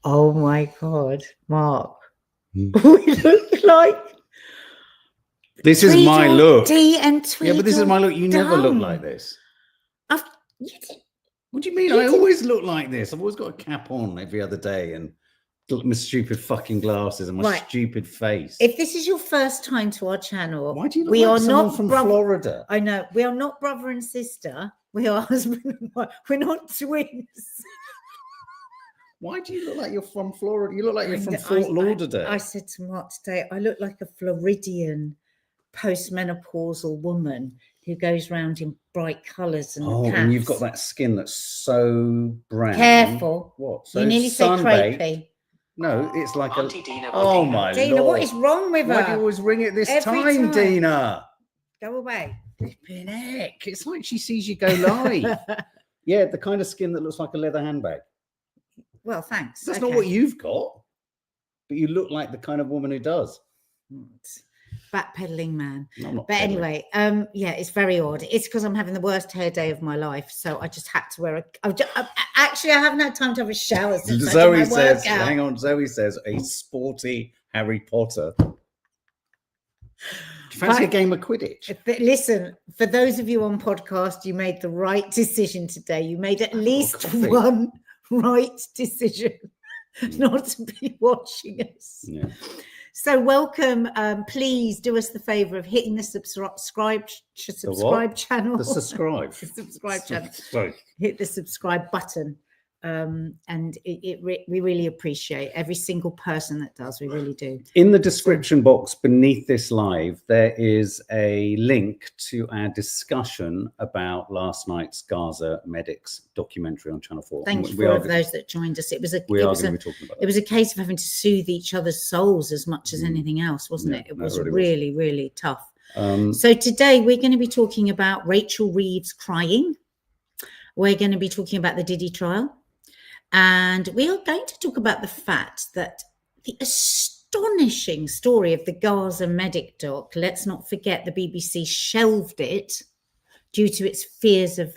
Oh my God, Mark. We look like... This is my look. And yeah, but this is my look. You never look like this. What do you mean? I always look like this. I've always got a cap on every other day and my stupid fucking glasses and my stupid face. If this is your first time to our channel, why do you look like someone from Florida? I know. We are not brother and sister. We are husband and wife. We're not twins. Why do you look like you're from Florida? You look like you're from Fort Lauderdale. I said to Mark today, I look like a Floridian postmenopausal woman who goes around in bright colours and caps. And you've got that skin that's so brown. Careful. What? So you nearly say crepey. No, it's like Auntie Dina, oh my Dina, Lord. What is wrong with her? Why do you always ring it this time, Dina? Go away. Flipping heck. It's like she sees you go live. Yeah, the kind of skin that looks like a leather handbag. Well, thanks. That's not what you've got. But you look like the kind of woman who does. Backpedaling man. No, I'm not but pedaling. Anyway, yeah, it's very odd. It's because I'm having the worst hair day of my life, so I just had to wear actually, I haven't had time to have a shower since Zoe says, hang on, Zoe says, a sporty Harry Potter. Do you fancy a game of Quidditch? Listen, for those of you on podcast, you made the right decision today. You made at least one right decision not to be watching us. Yeah. So welcome. Please do us the favour of hitting the subscribe channel. The subscribe. The subscribe channel. Sorry. Hit the subscribe button. And we really appreciate every single person that does. We really do. In the description box beneath this live, there is a link to our discussion about last night's Gaza medics documentary on Channel 4. Thank you for those that joined us. It was a case of having to soothe each other's souls as much as anything else, wasn't it? It was really, really tough. So today we're going to be talking about Rachel Reeves crying. We're going to be talking about the Diddy trial. And we are going to talk about the fact that the astonishing story of the Gaza medic doc, let's not forget the BBC shelved it due to its fears of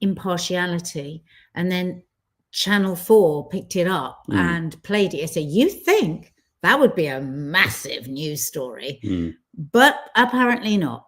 impartiality. And then Channel 4 picked it up and played it. So you think that would be a massive news story, but apparently not.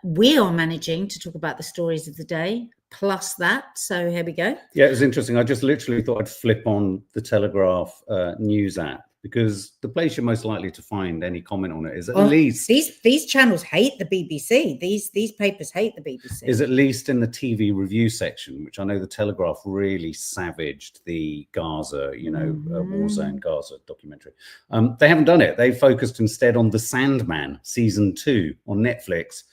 We are managing to talk about the stories of the day, plus that. So here we go. Yeah, it was interesting. I just literally thought I'd flip on the Telegraph news app, because the place you're most likely to find any comment on it is at least these channels hate the BBC. These papers hate the BBC. Is at least in the TV review section, which I know the Telegraph really savaged the Gaza, war zone Gaza documentary. They haven't done it. They focused instead on The Sandman season 2 on Netflix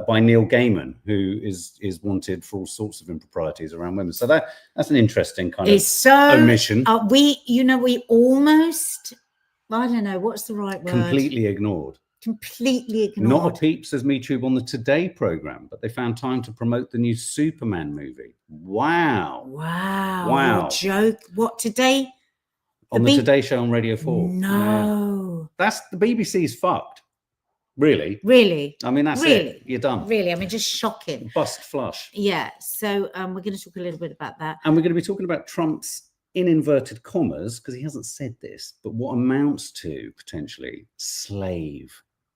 by Neil Gaiman, who is wanted for all sorts of improprieties around women. So that's an interesting kind of omission. We almost, I don't know, what's the right word? Completely ignored. Not a peep, says MeTube on the Today program, but they found time to promote the new Superman movie. Wow. Joke. What, today? On the Today Show on Radio 4. No. That's the BBC's fucked. Really? I mean, that's it. You're done. Really? I mean, just shocking. Bust flush. Yeah. So we're going to talk a little bit about that. And we're going to be talking about Trump's, in inverted commas, because he hasn't said this, but what amounts to potentially slave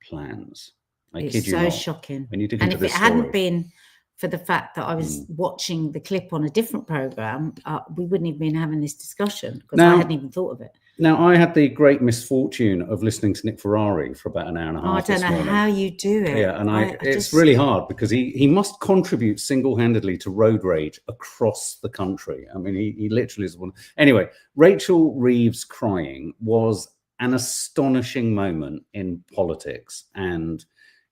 plans. I kid you not. It's so shocking. When you dig and into if it this hadn't story, been for the fact that I was watching the clip on a different program, we wouldn't have been having this discussion, because I hadn't even thought of it. Now, I had the great misfortune of listening to Nick Ferrari for about an hour and a half. I don't know how you do it. Yeah, and it's really hard, because he must contribute single-handedly to road rage across the country. I mean, he literally is one. Anyway, Rachel Reeves crying was an astonishing moment in politics and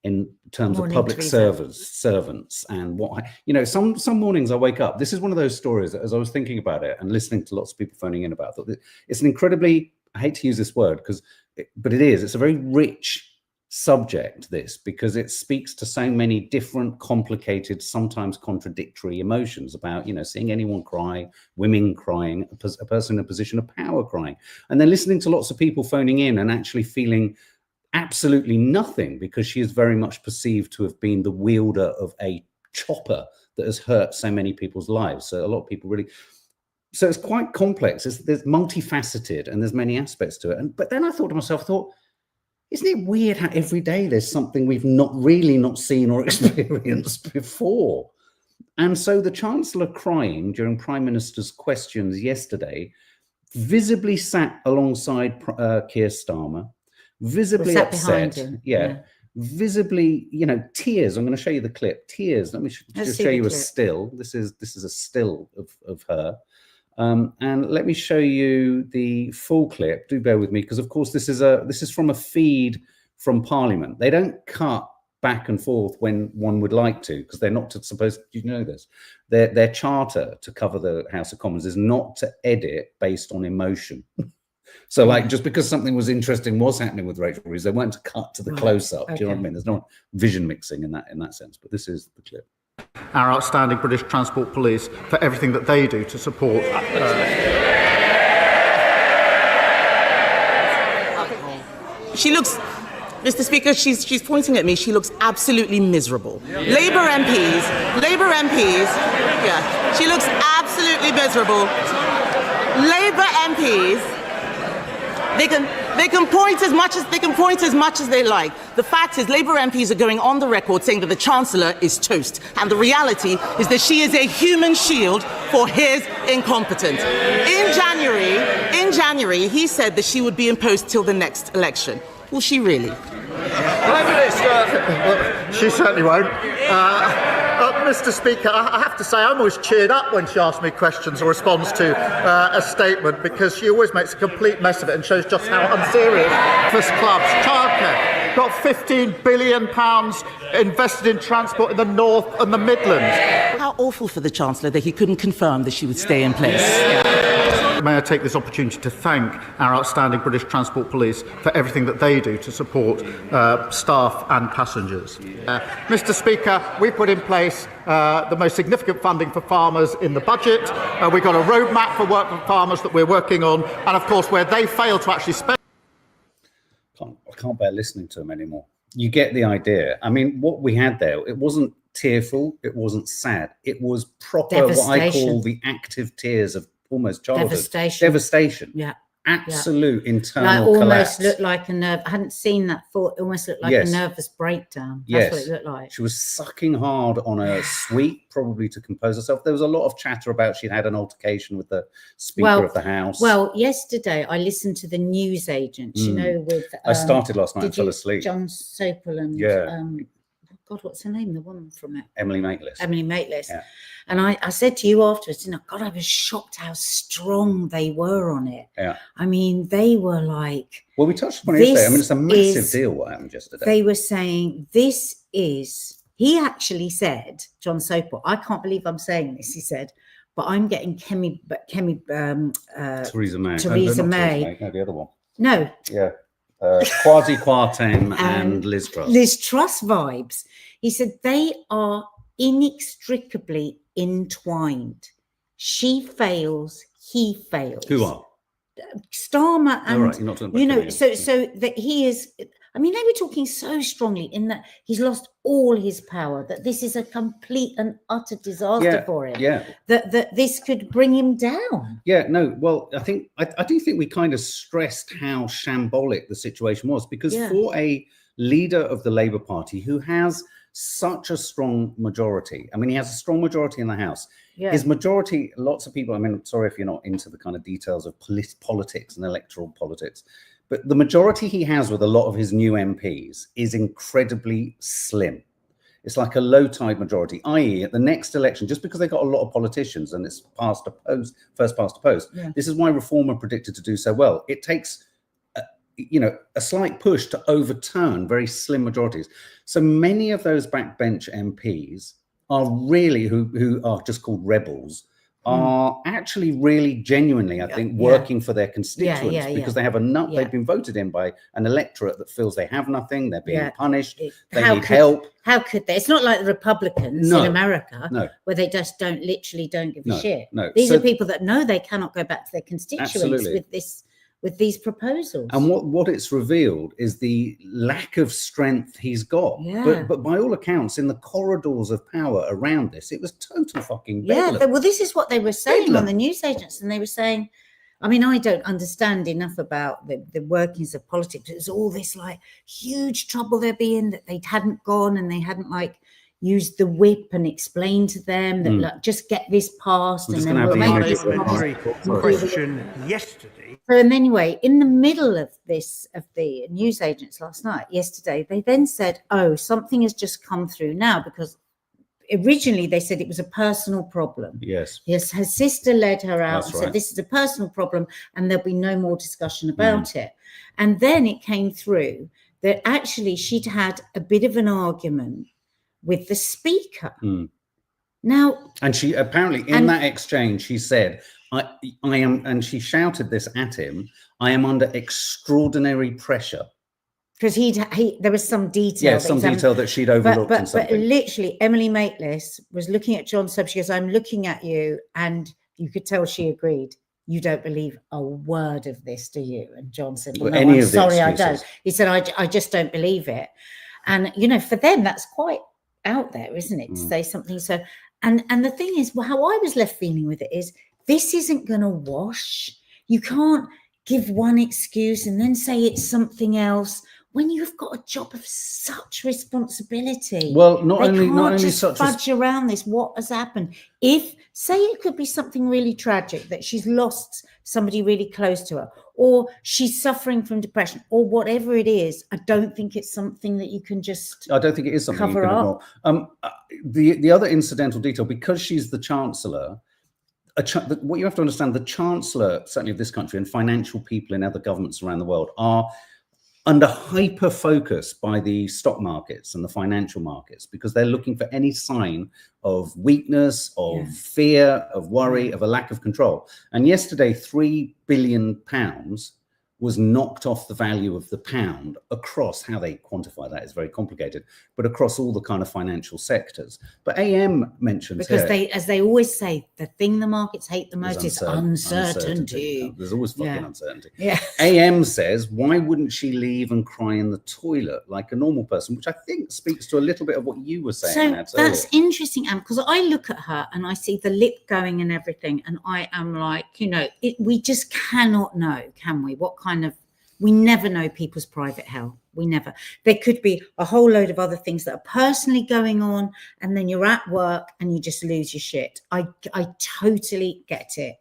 in terms of public servants and what, some mornings I wake up. This is one of those stories that, as I was thinking about it and listening to lots of people phoning in about it, it's an incredibly, I hate to use this word but it's a very rich subject, this, because it speaks to so many different, complicated, sometimes contradictory emotions about, seeing anyone cry, women crying, a person in a position of power crying, and then listening to lots of people phoning in and actually feeling absolutely nothing, because she is very much perceived to have been the wielder of a chopper that has hurt so many people's lives. So a lot of people really, so it's quite complex. There's multifaceted and there's many aspects to it. But then I thought to myself, isn't it weird how every day there's something we've not seen or experienced before? And so the Chancellor crying during Prime Minister's questions yesterday visibly sat alongside Keir Starmer, visibly upset. Visibly, tears. I'm going to show you the clip. Tears. Let me just show you a still. This is a still of her. And let me show you the full clip. Do bear with me, because of course this is from a feed from Parliament. They don't cut back and forth when one would like to, because they're not supposed. You know this. Their charter to cover the House of Commons is not to edit based on emotion. So, like, just because something was interesting was happening with Rachel Reeves, they weren't to cut to the close-up. Do you know what I mean? There's no vision mixing in that sense. But this is the clip. Our outstanding British Transport Police for everything that they do to support. She looks, Mr. Speaker, she's pointing at me. She looks absolutely miserable. Labour MPs, yeah, she looks absolutely miserable. Labour MPs, they can point as much as they like. The fact is, Labour MPs are going on the record saying that the Chancellor is toast, and the reality is that she is a human shield for his incompetence. In January, he said that she would be in post till the next election. Will she really? She certainly won't. Mr. Speaker, I have to say I'm always cheered up when she asks me questions or responds to a statement, because she always makes a complete mess of it and shows just how unserious this club's childcare. Got £15 billion invested in transport in the North and the Midlands. How awful for the Chancellor that he couldn't confirm that she would stay in place. May I take this opportunity to thank our outstanding British Transport Police for everything that they do to support staff and passengers. Mr. Speaker, we put in place the most significant funding for farmers in the budget. We've got a roadmap for work for farmers that we're working on, and of course where they fail to actually spend. I can't bear listening to them anymore. You get the idea. I mean, what we had there, it wasn't tearful, it wasn't sad, it was proper what I call the active tears of almost childhood. Devastation. Yeah. Absolute internal collapse. Almost looked like a nerve. I hadn't seen that before. It almost looked like a nervous breakdown. That's what it looked like. She was sucking hard on a sweet, probably to compose herself. There was a lot of chatter about she'd had an altercation with the Speaker of the House. Well, yesterday I listened to the newsagents, with... I started last night and fell asleep. John Sopel and... God, what's her name? The woman from it. Emily Maitlis. Yeah. And I said to you afterwards, God, I was shocked how strong they were on it. Yeah. I mean, they were like... Well, we touched upon it yesterday. I mean, it's a massive deal what happened yesterday. They were saying, this is... He actually said, John Sopel, I can't believe I'm saying this, he said, but I'm getting Theresa May. No, the other one. No. Yeah. Kwasi Kwarteng and Liz Truss. Liz Truss vibes. He said they are inextricably entwined. She fails, he fails. Who are? Starmer and right, you're not talking about so that he is. I mean, they were talking so strongly in that he's lost all his power, that this is a complete and utter disaster for him. Yeah. That this could bring him down. Yeah, no, well, I do think we kind of stressed how shambolic the situation was, because for a leader of the Labour Party who has such a strong majority, I mean, he has a strong majority in the House. Yeah. His majority, lots of people, I mean, sorry if you're not into the kind of details of politics and electoral politics, but the majority he has with a lot of his new MPs is incredibly slim. It's like a low tide majority, i.e. at the next election, just because they got a lot of politicians and it's first past the post. Yeah. This is why Reform are predicted to do so well. It takes, a slight push to overturn very slim majorities. So many of those backbench MPs are really, who are just called rebels, are actually really genuinely, I think, working for their constituents because they have enough. They've been voted in by an electorate that feels they have nothing. They're being punished. They need help. How could they? It's not like the Republicans in America, where they just don't give a shit. No. These are people that know they cannot go back to their constituents with this with these proposals. And what it's revealed is the lack of strength he's got. Yeah. But by all accounts, in the corridors of power around this, it was total fucking bedlam. Yeah, well, this is what they were saying Bedlam. on the newsagents, and they were saying, I mean, I don't understand enough about the workings of politics. It was all this like huge trouble they'd be in, that they hadn't gone and they hadn't like used the whip and explained to them that like, just get this passed. And then we'll make this question yesterday. So, and anyway, in the middle of this, of the newsagents yesterday, they then said, oh, something has just come through now, because originally they said it was a personal problem. Yes. Yes, her sister led her out and right. said this is a personal problem and there'll be no more discussion about it. And then it came through that actually she'd had a bit of an argument with the speaker. Now, and she apparently in that exchange she said, I am, and she shouted this at him, I am under extraordinary pressure. Because there was some detail. Yeah, some detail that she'd overlooked. But literally, Emily Maitlis was looking at John Sub. She goes, I'm looking at you. And you could tell she agreed. You don't believe a word of this, do you? And John said, well, no, I'm sorry, I don't. He said, I just don't believe it. And, you know, for them, that's quite out there, isn't it? To say something so. And the thing is, well, how I was left feeling with it is, this isn't going to wash. You can't give one excuse and then say it's something else when you've got a job of such responsibility. Well, not only just fudge around this. What has happened? If, say, it could be something really tragic, that she's lost somebody really close to her, or she's suffering from depression, or whatever it is, I don't think it's something that you can just. I don't think it is something cover you can up. Ignore. The other incidental detail, because she's the Chancellor. What you have to understand, the Chancellor, certainly of this country, and financial people in other governments around the world are under hyper focus by the stock markets and the financial markets, because they're looking for any sign of weakness, of fear, of worry, of a lack of control. And yesterday, £3 billion was knocked off the value of the pound across, how they quantify that is very complicated, but across all the kind of financial sectors. But AM mentions, because as they always say, the thing the markets hate the most is uncertainty. There's always fucking uncertainty. Yeah. AM says, why wouldn't she leave and cry in the toilet like a normal person? Which I think speaks to a little bit of what you were saying. So that's interesting, Anne, because I look at her and I see the lip going and everything, and I am like, you know, we just cannot know, can we? We never know people's private hell. We never. There could be a whole load of other things that are personally going on, and then you're at work and you just lose your shit. I totally get it.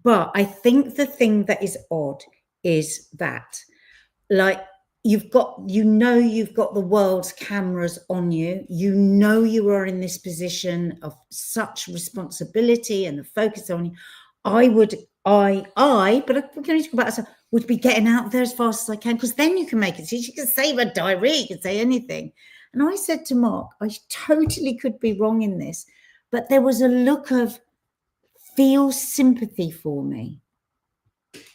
But I think the thing that is odd is that, like, you've got the world's cameras on you. You know you are in this position of such responsibility and the focus on you. But we're going to talk about it, would be getting out there as fast as I can, because then you can make it. So you can save a diary, you can say anything. And I said to Mark, I totally could be wrong in this, but there was a look of feel sympathy for me.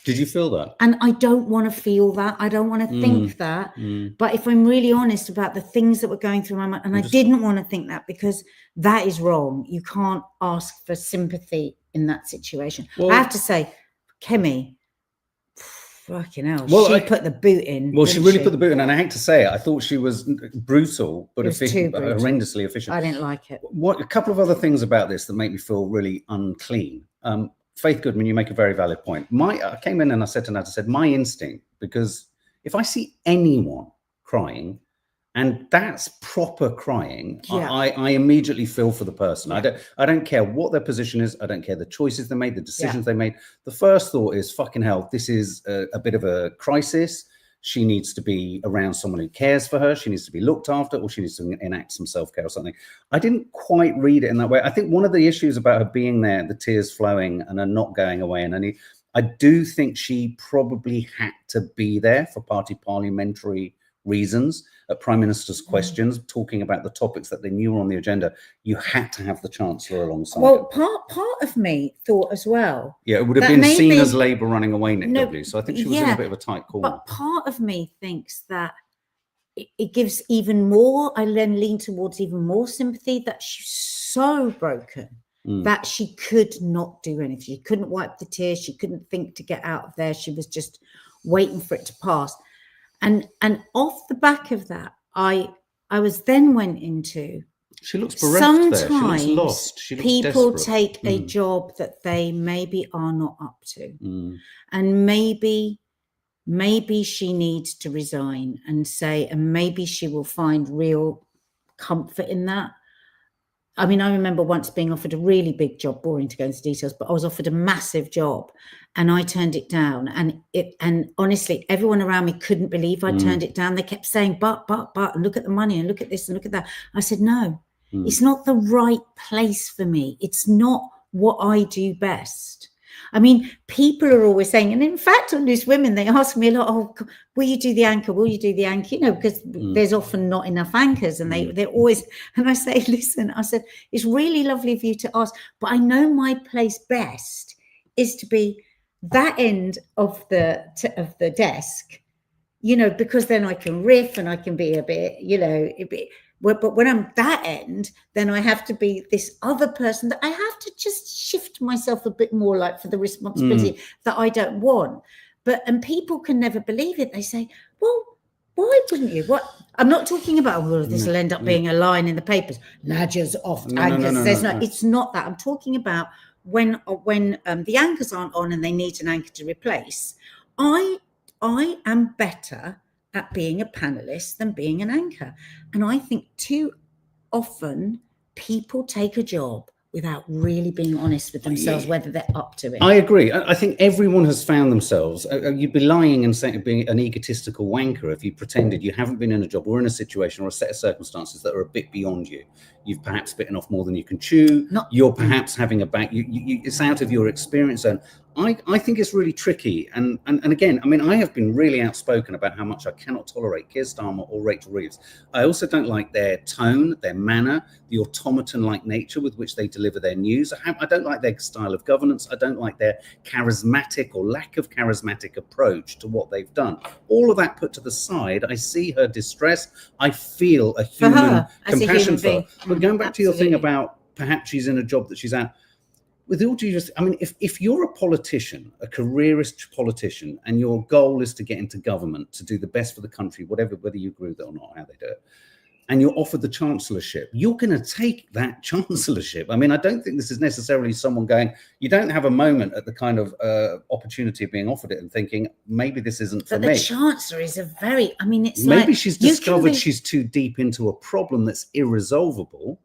Did you feel that? And I don't want to feel that. I don't want to think that. But if I'm really honest about the things that were going through my mind, and I didn't want to think that, because that is wrong. You can't ask for sympathy in that situation. Well, I have to say, Kemi, fucking hell, she put the boot in. Well, she really put the boot in, and I hate to say it, I thought she was brutal, but horrendously efficient. I didn't like it. A couple of other things about this that make me feel really unclean. Faith Goodman, you make a very valid point. I came in and I said to Nat, my instinct, because if I see anyone crying, and that's proper crying, I immediately feel for the person. I don't care what their position is. I don't care the choices they made, the decisions they made. The first thought is, fucking hell, this is a bit of a crisis. She needs to be around someone who cares for her. She needs to be looked after, or she needs to enact some self-care or something. I didn't quite read it in that way. I think one of the issues about her being there, the tears flowing and her not going away, and I do think she probably had to be there for party parliamentary reasons at Prime Minister's questions, talking about the topics that they knew were on the agenda. You had to have the Chancellor alongside. Well, part of me thought as well. Yeah, it would have been seen as Labour running away, Nick W. So I think she was in a bit of a tight corner. But part of me thinks that it gives even more, I then lean towards even more sympathy, that she's so broken. that she could not do anything. She couldn't wipe the tears. She couldn't think to get out of there. She was just waiting for it to pass. And off the back of that, I was then went into, she looks bereft sometimes there. She looks lost. She looks people desperate. take a job that they maybe are not up to. And maybe she needs to resign and say, and maybe she will find real comfort in that. I mean, I remember once being offered a really big job, boring to go into details, but I was offered a massive job and I turned it down. And honestly, everyone around me couldn't believe I turned it down. They kept saying, but, and look at the money and look at this and look at that. I said, no, it's not the right place for me. It's not what I do best. I mean, people are always saying, and in fact, on Loose Women, they ask me a lot, oh, will you do the anchor? Will you do the anchor? You know, because there's often not enough anchors and they're always, and I say, listen, I said, it's really lovely of you to ask, but I know my place best is to be that end of the desk, you know, because then I can riff and I can be a bit, you know, but when I'm that end, then I have to be this other person that I have to just shift myself a bit more like for the responsibility that I don't want. And people can never believe it. They say, well, why wouldn't you? What? I'm not talking about, well, this will end up being a line in the papers. Ladgers off anchors. No. It's not that. I'm talking about when the anchors aren't on and they need an anchor to replace. I am better at being a panelist than being an anchor. And I think too often people take a job without really being honest with themselves, whether they're up to it. I agree. I think everyone has found themselves. You'd be lying and saying being an egotistical wanker if you pretended you haven't been in a job or in a situation or a set of circumstances that are a bit beyond you. You've perhaps bitten off more than you can chew. You're perhaps having a back. It's out of your experience zone. I think it's really tricky. And again, I mean, I have been really outspoken about how much I cannot tolerate Keir Starmer or Rachel Reeves. I also don't like their tone, their manner, the automaton-like nature with which they deliver their news. I don't like their style of governance. I don't like their charismatic or lack of charismatic approach to what they've done. All of that put to the side, I see her distress. I feel a human compassion for her. But going back to your thing about perhaps she's in a job that she's at, with all due respect, I mean, if you're a politician, a careerist politician, and your goal is to get into government to do the best for the country, whether you agree with it or not, how they do it, and you're offered the chancellorship, you're going to take that chancellorship. I mean, I don't think this is necessarily someone going, you don't have a moment at the kind of opportunity of being offered it and thinking, maybe this isn't for me. But the chancellor is it's maybe she's discovered she's too deep into a problem that's irresolvable.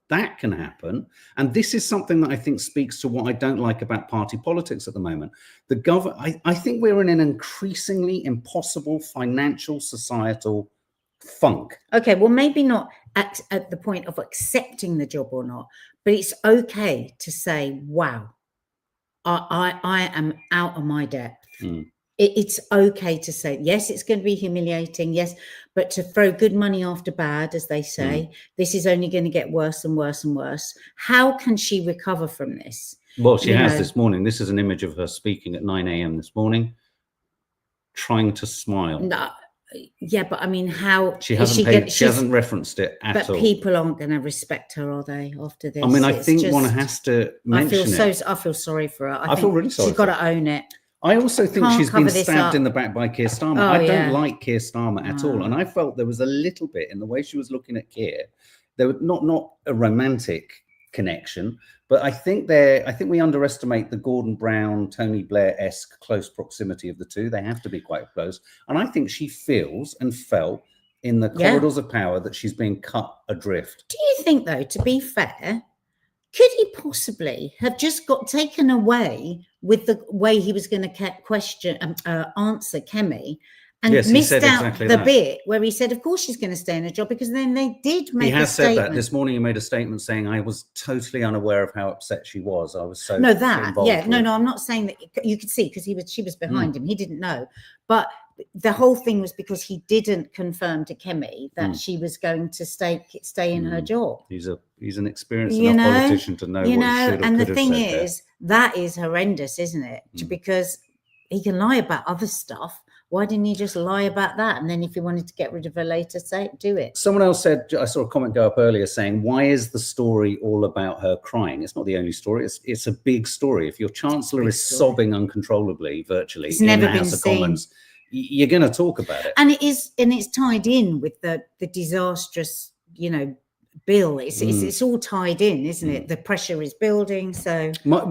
That can happen. And this is something that I think speaks to what I don't like about party politics at the moment. I think we're in an increasingly impossible financial, societal funk. Okay, well, maybe not at the point of accepting the job or not, but it's okay to say, wow, I am out of my depth. It's okay to say, yes, it's going to be humiliating, yes, but to throw good money after bad, as they say, this is only going to get worse and worse and worse. How can she recover from this? Well, she has this morning. This is an image of her speaking at 9 a.m. this morning, trying to smile. No, yeah, but I mean, how she hasn't referenced it at all. But people aren't going to respect her, are they? After this, I mean, I think one has to mention it. I feel sorry for her. I feel really sorry. She's got to own it. I also think she's been stabbed in the back by Keir Starmer. I don't like Keir Starmer at all, and I felt there was a little bit in the way she was looking at Keir. There was not a romantic connection, but I think we underestimate the Gordon Brown, Tony Blair-esque close proximity of the two. They have to be quite close, and I think she feels and felt in the corridors of power that she's being cut adrift. Do you think, though, to be fair, could he possibly have just got taken away with the way he was going to answer Kemi and missed out the bit where he said, of course she's going to stay in a job, because then they did make a statement. He has said that. This morning he made a statement saying, I was totally unaware of how upset she was. I was so No, I'm not saying that. You could see, because she was behind him. He didn't know. But the whole thing was because he didn't confirm to Kemi that she was going to stay in her job. He's an experienced enough politician to know what he should or could have said. And the thing is, that is horrendous, isn't it? Because he can lie about other stuff. Why didn't he just lie about that? And then if he wanted to get rid of her later, do it. Someone else said, I saw a comment go up earlier saying, why is the story all about her crying? It's not the only story. It's a big story. If your Chancellor is sobbing uncontrollably, virtually, in the House of Commons, you're going to talk about it. And it's tied in with the disastrous, bill. It's all tied in, isn't it? The pressure is building. So my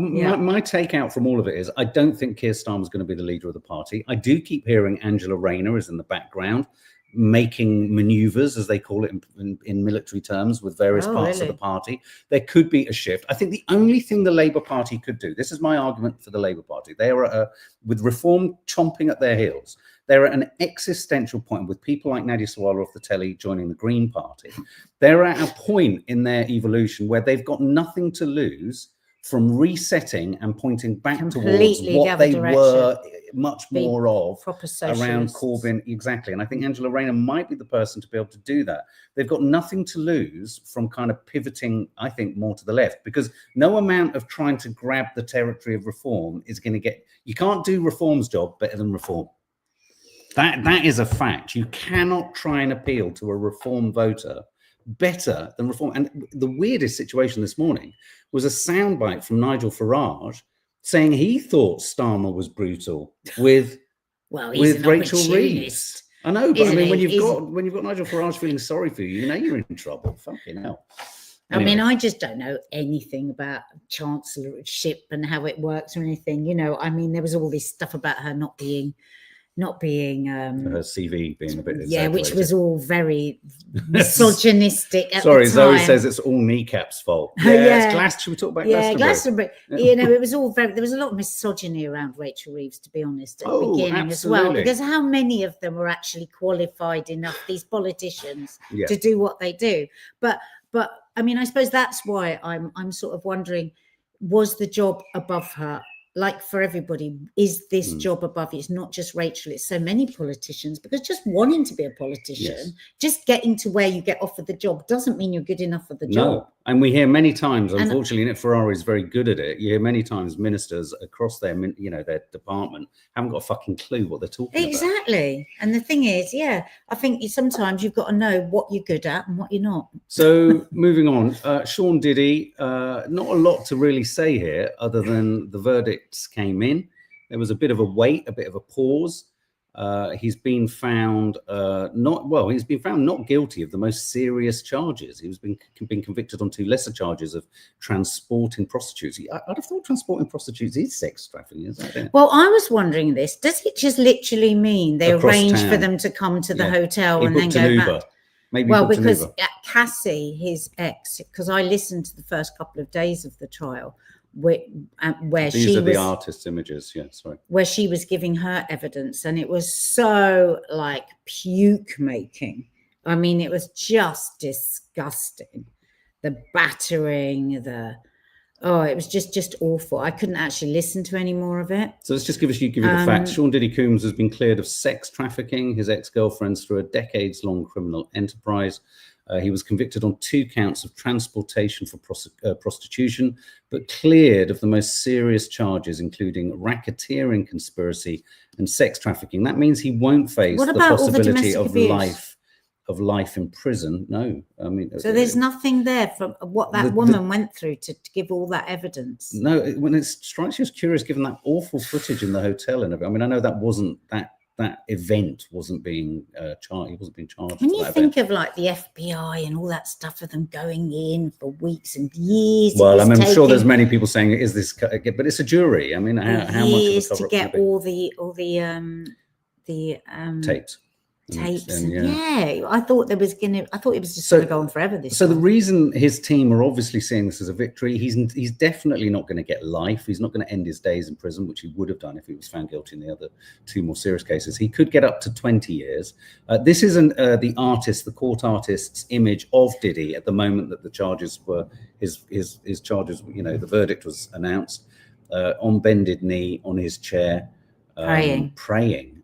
takeout from all of it is, I don't think Keir Starmer's going to be the leader of the party. I do keep hearing Angela Rayner is in the background making maneuvers, as they call it in military terms, with various parts of the party. There could be a shift. I think the only thing the Labour Party could do, this is my argument for the Labour Party, they are with reform chomping at their heels, they're at an existential point with people like Nadia Sawalha off the telly joining the Green Party. They're at a point in their evolution where they've got nothing to lose from resetting and pointing back towards what they were much more of around Corbyn. Exactly. And I think Angela Rayner might be the person to be able to do that. They've got nothing to lose from kind of pivoting, I think, more to the left, because no amount of trying to grab the territory of reform is going to get, you can't do reform's job better than reform. That is a fact. You cannot try and appeal to a reform voter better than reform. And the weirdest situation this morning was a soundbite from Nigel Farage saying he thought Starmer was brutal with Rachel Reeves. I know, but I mean, when you've got Nigel Farage feeling sorry for you, you're in trouble. Fucking hell. Anyway. I mean, I just don't know anything about chancellorship and how it works or anything. I mean, there was all this stuff about her not being her CV being a bit which was all very misogynistic at Sorry, the time. Zoe says it's all Kneecap's fault. Should we talk about Glastonbury? It was all there was a lot of misogyny around Rachel Reeves, to be honest, at the beginning as well, because how many of them were actually qualified enough, these politicians, to do what they do? But I mean, I suppose that's why I'm sort of wondering, was the job above her? Like for everybody, is this job above you? It's not just Rachel, it's so many politicians, because just wanting to be a politician, just getting to where you get offered the job doesn't mean you're good enough for the job. No, and we hear many times, unfortunately, Nick Ferrari is very good at it. You hear many times ministers across their department haven't got a fucking clue what they're talking about. Exactly. And the thing is, I think sometimes you've got to know what you're good at and what you're not. So moving on, Sean Diddy, not a lot to really say here other than the verdicts came in. There was a bit of a wait, a bit of a pause. He's been found not guilty of the most serious charges. He's been convicted on 2 lesser charges of transporting prostitutes. I'd have thought transporting prostitutes is sex trafficking, is that it? Well, I was wondering this. Does it just literally mean they arrange for them to come to the hotel and then go back? Maybe because Cassie, his ex, because I listened to the first couple of days of the trial, where these are the artist's images, where she was giving her evidence, and it was so like puke making. I mean, it was just disgusting. The battering, it was just awful. I couldn't actually listen to any more of it. So let's just give you the facts. Sean Diddy Coombs has been cleared of sex trafficking his ex-girlfriends through a decades-long criminal enterprise. He was convicted on 2 counts of transportation for prostitution, but cleared of the most serious charges, including racketeering conspiracy and sex trafficking. That means he won't face the possibility of life in prison. No, I mean, so there's nothing there from what that woman went through to give all that evidence. No, when it strikes you as curious, given that awful footage in the hotel and everything. I mean, I know that event wasn't being charged. He wasn't being charged. When you think of like the FBI and all that stuff of them going in for weeks and years. Well, I mean, I'm sure there's many people saying, "Is this?" But it's a jury. I mean, how much of a cover-up to get all the tapes. I thought it was just going to go on forever. The reason his team are obviously seeing this as a victory, he's definitely not going to get life. He's not going to end his days in prison, which he would have done if he was found guilty in the other 2 more serious cases. He could get up to 20 years. This isn't the court artist's image of Diddy at the moment that the charges were his charges. The verdict was announced, on bended knee on his chair, praying.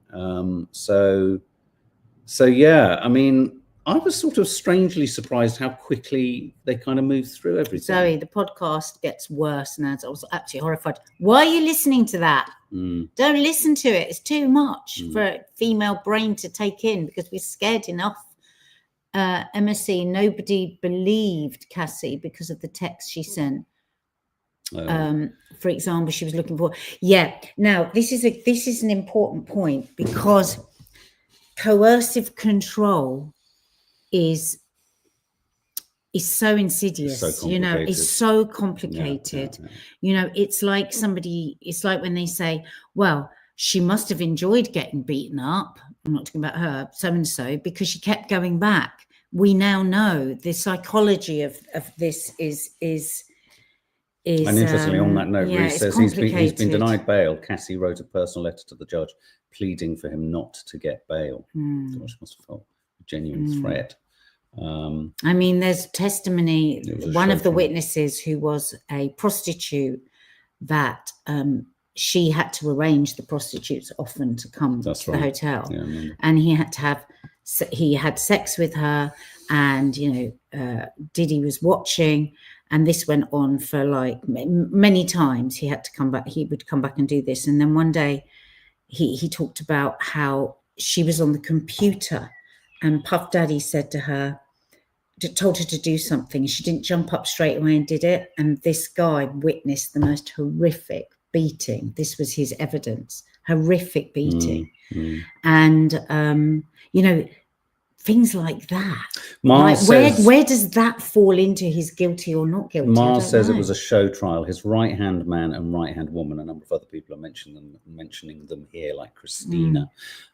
So yeah, I mean, I was sort of strangely surprised how quickly they kind of moved through everything. Zoe, the podcast gets worse now. I was absolutely horrified. Why are you listening to that? Don't listen to it. It's too much for a female brain to take in, because we're scared enough. MSC, nobody believed Cassie because of the text she sent. For example, she was looking for. Yeah. Now, this is an important point, because coercive control is so insidious, it's so complicated. It's like when they say, well, she must have enjoyed getting beaten up. I'm not talking about her, so and so, because she kept going back. We now know the psychology of this is and interestingly, on that note, Reeves says he's been denied bail. Cassie wrote a personal letter to the judge pleading for him not to get bail. Gosh, must have felt a genuine threat. I mean, there's testimony. One of the witnesses, who was a prostitute, that she had to arrange the prostitutes often to come to the hotel, and he had sex with her, and Diddy was watching, and this went on for like many times. He had to come back. He would come back and do this, and then one day he talked about how she was on the computer, and Puff Daddy said to her, told her to do something. She didn't jump up straight away and did it. And this guy witnessed the most horrific beating. This was his evidence, horrific beating. And, things like that. Where does that fall into his guilty or not guilty? Mars says it was a show trial. His right-hand man and right-hand woman, a number of other people are mentioning them here, like Christina,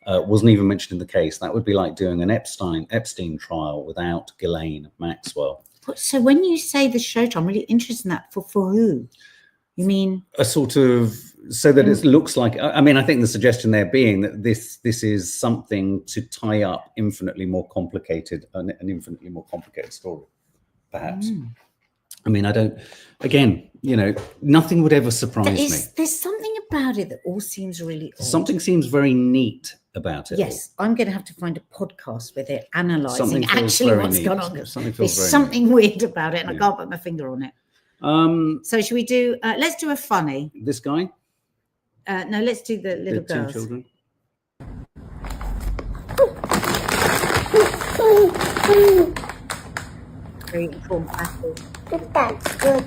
wasn't even mentioned in the case. That would be like doing an Epstein trial without Ghislaine Maxwell. So when you say the show trial, I'm really interested in that. For who? You mean a sort of, so that it looks like, I mean, I think the suggestion there being that this is something to tie up an infinitely more complicated story, perhaps. I mean, nothing would ever surprise me. There's something about it that all seems really odd. Something seems very neat about it. Yes, I'm going to have to find a podcast with it, analysing what's going on. There's something weird about it, and I can't put my finger on it. So should we do, let's do a funny. This guy? No, let's do the little girls. 2 children. Very informative. That's good.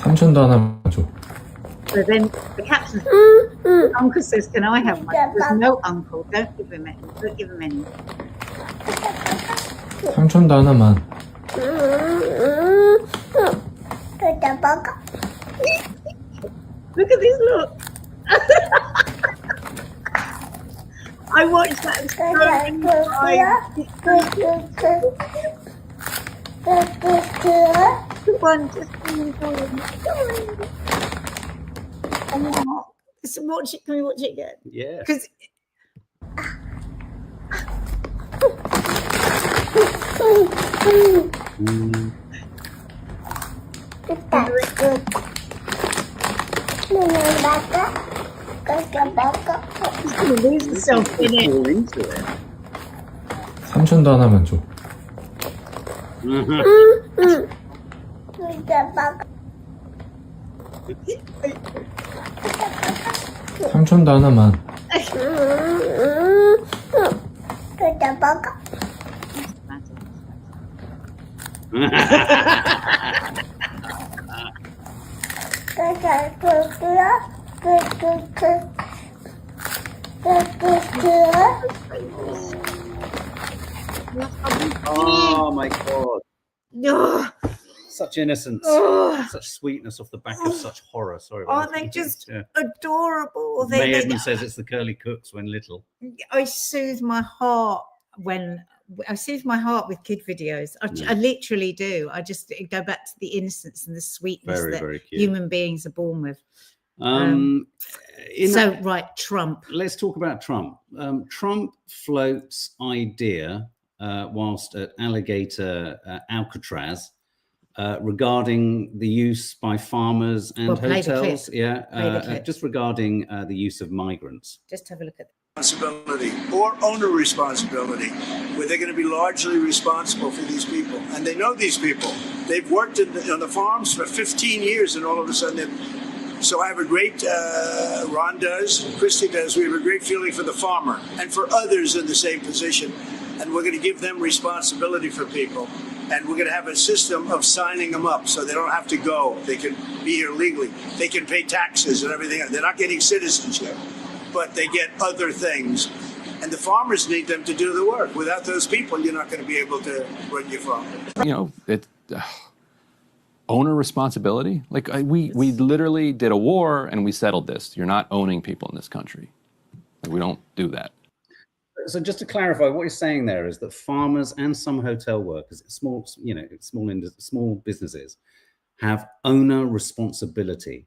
삼촌도 하나만 줘. So then the caption, Uncle says, can I have one? There's no uncle. Don't give him any. Don't give him any. 삼촌도 하나만. Look at this look. I watched that so many times. One just so watch it. Can we watch it again? Yeah. Because that's good. he's going to lose himself in it. Fall into it. 삼촌도 하나만 줘. 삼촌도 하나만. Oh my God. Oh, Such innocence, such sweetness off the back of such horror. Sorry about aren't that. they just adorable? May Edmund says it's the curly cooks when little. I soothe my heart with kid videos. I literally do. I just go back to the innocence and the sweetness very cute. Human beings are born with. Trump. Let's talk about Trump. Trump floats idea whilst at Alligator Alcatraz regarding the use by farmers and hotels. Just regarding the use of migrants. Just have a look at responsibility or owner responsibility, where they're going to be largely responsible for these people. And they know these people. They've worked on the farms for 15 years, and all of a sudden, so I have a great, Ron does, Christy does, we have a great feeling for the farmer and for others in the same position. And we're going to give them responsibility for people. And we're going to have a system of signing them up so they don't have to go. They can be here legally. They can pay taxes and everything. They're not getting citizenship, but they get other things. And the farmers need them to do the work. Without those people, you're not going to be able to run your farm. Owner responsibility? Like we literally did a war and we settled this. You're not owning people in this country. Like, we don't do that. So just to clarify, what you're saying there is that farmers and some hotel workers, small businesses, have owner responsibility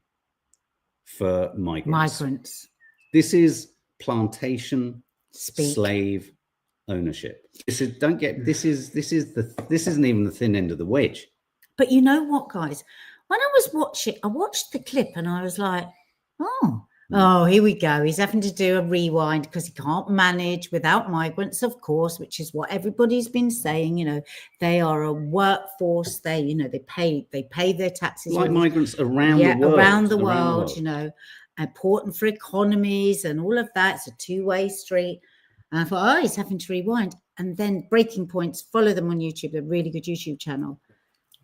for migrants. This is plantation slave ownership. This isn't even the thin end of the wedge. But you know what, guys? When I watched the clip and I was like, oh, here we go. He's having to do a rewind because he can't manage without migrants, of course, which is what everybody's been saying. You know, they are a workforce. They pay their taxes. Like migrants around the world. You know, important for economies and all of that. It's a two-way street. And I thought, he's having to rewind. And then Breaking Points, follow them on YouTube. They're a really good YouTube channel.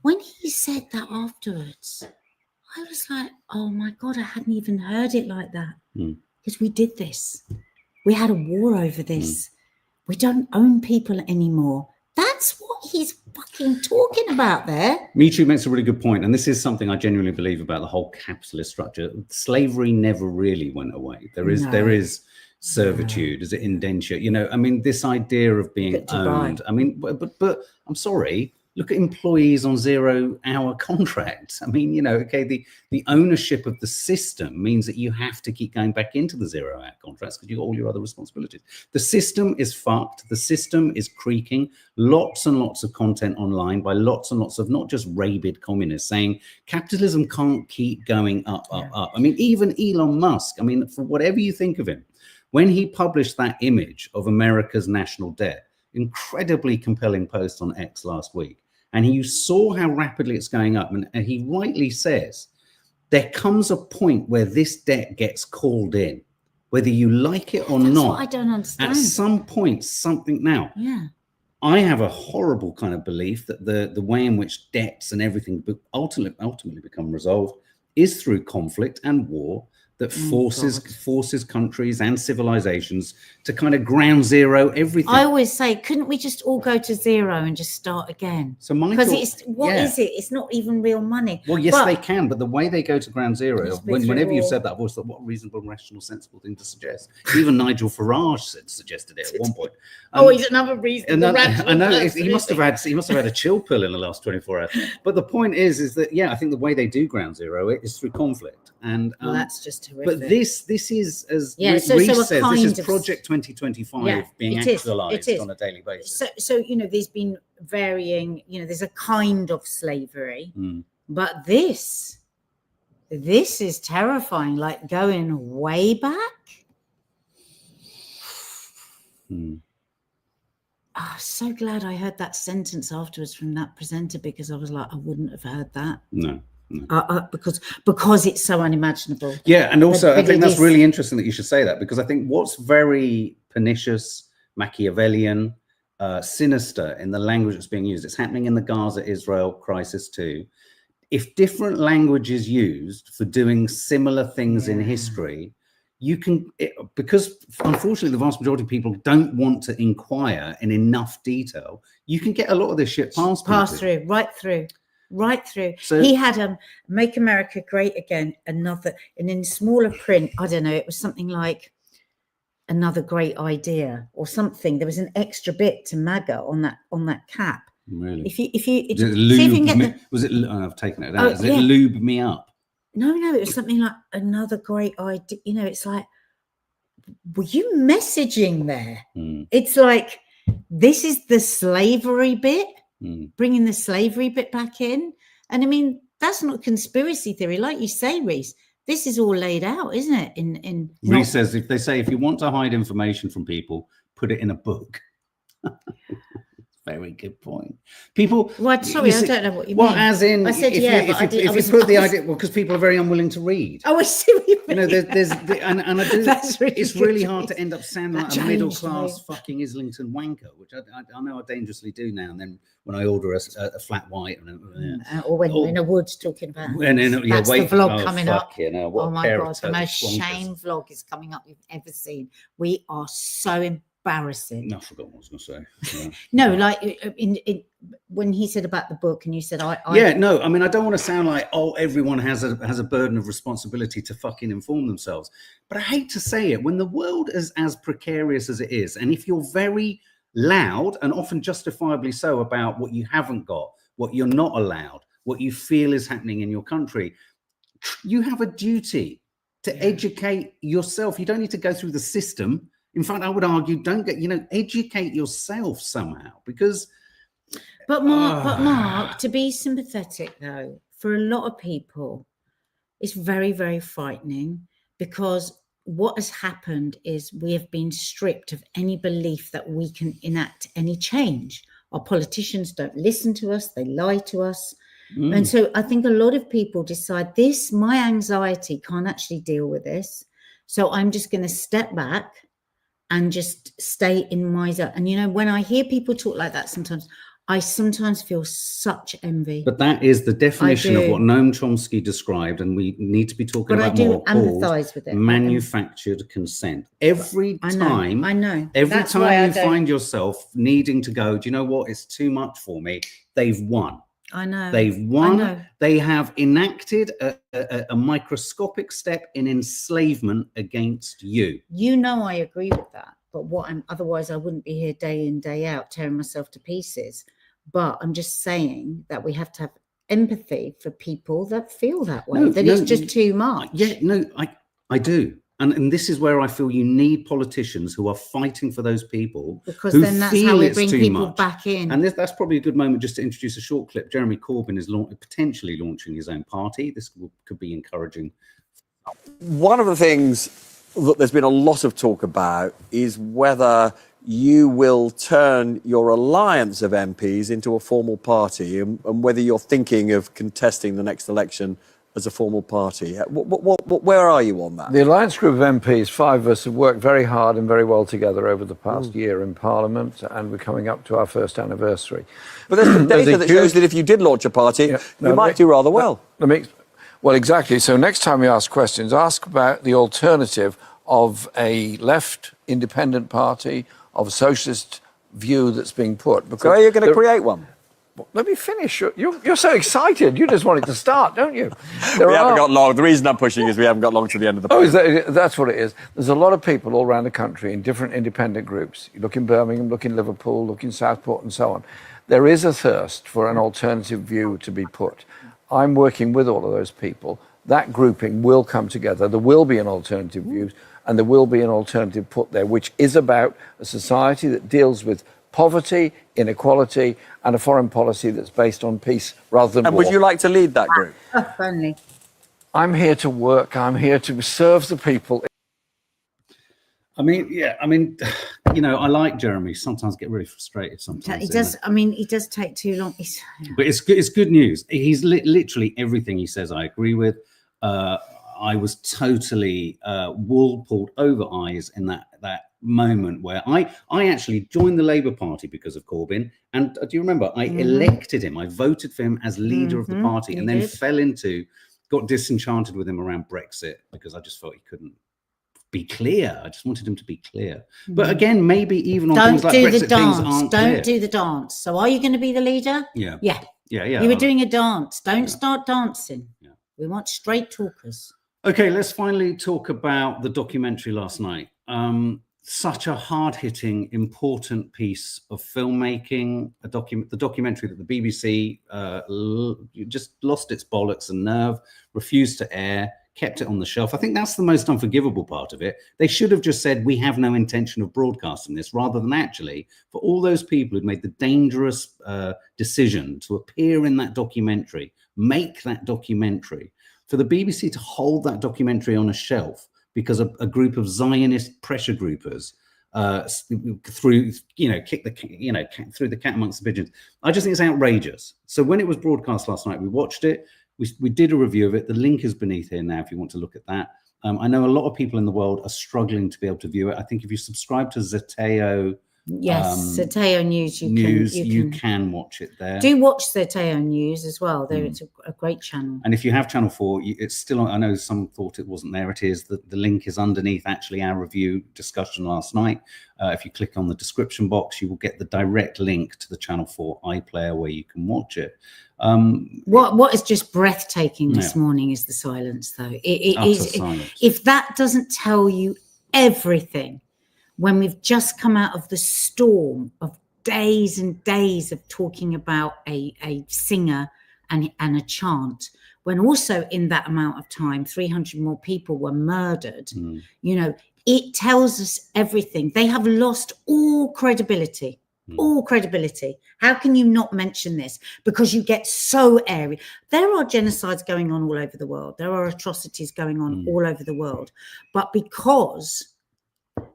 When he said that afterwards, I was like, oh my God, I hadn't even heard it like that. Because we did this. We had a war over this. We don't own people anymore. That's what he's fucking talking about there. YouTube makes a really good point. And this is something I genuinely believe about the whole capitalist structure. Slavery never really went away. There is servitude, is it indenture? You know, I mean, this idea of being owned. I mean, but I'm sorry. Look at employees on 0-hour contracts. I mean, you know, okay, the ownership of the system means that you have to keep going back into the 0-hour contracts because you've got all your other responsibilities. The system is fucked. The system is creaking. Lots and lots of content online by lots and lots of not just rabid communists saying capitalism can't keep going up. I mean, even Elon Musk, I mean, for whatever you think of him, when he published that image of America's national debt, incredibly compelling post on X last week, and you saw how rapidly it's going up, and he rightly says there comes a point where this debt gets called in, whether you like it or not. That's what I don't understand. At some point, something now. Yeah. I have a horrible kind of belief that the way in which debts and everything ultimately become resolved is through conflict and war that forces countries and civilizations to kind of ground zero everything. I always say, couldn't we just all go to zero and just start again? So because is it? It's not even real money. Well, yes, they can, but the way they go to ground zero, whenever you've said that, I've always thought, what a reasonable, rational, sensible thing to suggest. Even Nigel Farage suggested it at one point. He's another reasonable, rational. I know he must have had a chill pill in the last 24 hours. But the point is that I think the way they do ground zero is through conflict. And that's just terrific. But this is, as Reeves says, this is Project 2025 being actualized on a daily basis. So you know, there's been varying. You know, there's a kind of slavery, but this is terrifying. Like going way back. So glad I heard that sentence afterwards from that presenter, because I was like, I wouldn't have heard that. No. Because it's so unimaginable. Yeah, and also I think that's really interesting that you should say that, because I think what's very pernicious, Machiavellian, sinister in the language that's being used, it's happening in the Gaza-Israel crisis too. If different language is used for doing similar things in history, you can, because unfortunately the vast majority of people don't want to inquire in enough detail, you can get a lot of this shit right through. So he had Make America Great Again, another, and in smaller print, I don't know, it was something like another great idea or something. There was an extra bit to MAGA on that cap. Really? If you see if you can get I've taken it down. Is it lube me up? No, it was something like another great idea. You know, it's like, were you messaging there? It's like, this is the slavery bit. Bringing the slavery bit back in. And I mean, that's not conspiracy theory. Like you say, Reese, this is all laid out, isn't it? Reese says, if you want to hide information from people, put it in a book. Very good point. People. Well, sorry, I don't know what you mean. Well, as in, I said, if you put the idea, well, because people are very unwilling to read. Oh, I see what you mean. You know, and I do. It's really hard to end up sounding like a middle-class fucking Islington wanker, which I know I dangerously do now and then when I order a flat white. Or when you're in a woods talking about. That's the vlog coming up. Oh my God, the most shame vlog is coming up you've ever seen. We are so embarrassing. No, I forgot what I was going to say. Yeah. No, like when he said about the book, and you said, I mean, I don't want to sound like, oh, everyone has a burden of responsibility to fucking inform themselves. But I hate to say it, when the world is as precarious as it is, and if you're very loud and often justifiably so about what you haven't got, what you're not allowed, what you feel is happening in your country, you have a duty to educate yourself. You don't need to go through the system. In fact, I would argue, educate yourself somehow, because. But Mark, to be sympathetic though, for a lot of people, it's very, very frightening, because what has happened is we have been stripped of any belief that we can enact any change. Our politicians don't listen to us; they lie to us. And so I think a lot of people decide my anxiety can't actually deal with this, so I'm just going to step back and just stay in my zone. And, when I hear people talk like that, I sometimes feel such envy. But that is the definition of what Noam Chomsky described, and we need to be talking about more. I do empathise with it. Manufactured consent. Every time you find yourself needing to go, do you know what? It's too much for me. They've won. I know. They've won. They have enacted a microscopic step in enslavement against you. I agree with that. But otherwise I wouldn't be here day in, day out, tearing myself to pieces. But I'm just saying that we have to have empathy for people that feel that way, it's just too much. I do. And this is where I feel you need politicians who are fighting for those people, because then that's how we bring people back in. And that's probably a good moment just to introduce a short clip. Jeremy Corbyn is potentially launching his own party. This could be encouraging. One of the things that there's been a lot of talk about is whether you will turn your alliance of MPs into a formal party, and whether you're thinking of contesting the next election as a formal party. Where are you on that? The alliance group of MPs, 5 of us, have worked very hard and very well together over the past year in Parliament, and we're coming up to our first anniversary. But there's some data that shows that if you did launch a party, you might do rather well. Well, exactly. So next time you ask questions, ask about the alternative of a left independent party, of a socialist view that's being put. So are you going to create one? Let me finish. You're so excited. You just want it to start, don't you? We haven't got long. The reason I'm pushing is we haven't got long to the end of the podcast. That's what it is. There's a lot of people all around the country in different independent groups. You look in Birmingham, look in Liverpool, look in Southport and so on. There is a thirst for an alternative view to be put. I'm working with all of those people. That grouping will come together. There will be an alternative view, and there will be an alternative put there, which is about a society that deals with poverty, inequality, and a foreign policy that's based on peace rather than war. And would you like to lead that group? Only. I'm here to work. I'm here to serve the people. I I like Jeremy. Sometimes get really frustrated. Sometimes he does. He does take too long. But it's good news. He's literally everything he says I agree with. I was totally wool pulled over eyes in that moment where I actually joined the Labour Party because of Corbyn. And do you remember, I elected him. I voted for him as leader of the party, and then got disenchanted with him around Brexit because I just felt he couldn't be clear. I just wanted him to be clear. But again, maybe even on things like Brexit, things aren't clear. Don't do the dance. So are you going to be the leader? Yeah. You were doing a dance. Don't start dancing. Yeah. We want straight talkers. Okay, let's finally talk about the documentary last night. Such a hard-hitting, important piece of filmmaking. The documentary that the BBC just lost its bollocks and nerve, refused to air, kept it on the shelf. I think that's the most unforgivable part of it. They should have just said, we have no intention of broadcasting this, rather than actually, for all those people who'd made the dangerous decision to appear in that documentary, make that documentary, for the BBC to hold that documentary on a shelf because a group of Zionist pressure groupers through the cat amongst the pigeons. I just think it's outrageous. So when it was broadcast last night, we watched it. We did a review of it. The link is beneath here now if you want to look at that. I know a lot of people in the world are struggling to be able to view it. I think if you subscribe to Zeteo, Zeteo News, you can watch it there. Do watch Zeteo News as well. It's a great channel. And if you have Channel 4, it's still on. I know some thought it wasn't there. It is. The link is underneath actually our review discussion last night. If you click on the description box, you will get the direct link to the Channel 4 iPlayer where you can watch it. What is just breathtaking this morning is the silence, though. Silence. If that doesn't tell you everything, when we've just come out of the storm of days and days of talking about a singer and a chant, when also in that amount of time 300 more people were murdered, it tells us everything. They have lost all credibility. All credibility. How can you not mention this? Because you get so airy. There are genocides going on all over the world. There are atrocities going on all over the world. But because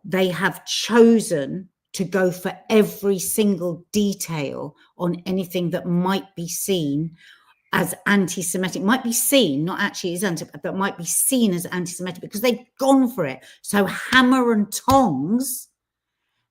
they have chosen to go for every single detail on anything that might be seen as anti-Semitic, might be seen, not actually as but might be seen as anti-Semitic, because they've gone for it. So hammer and tongs,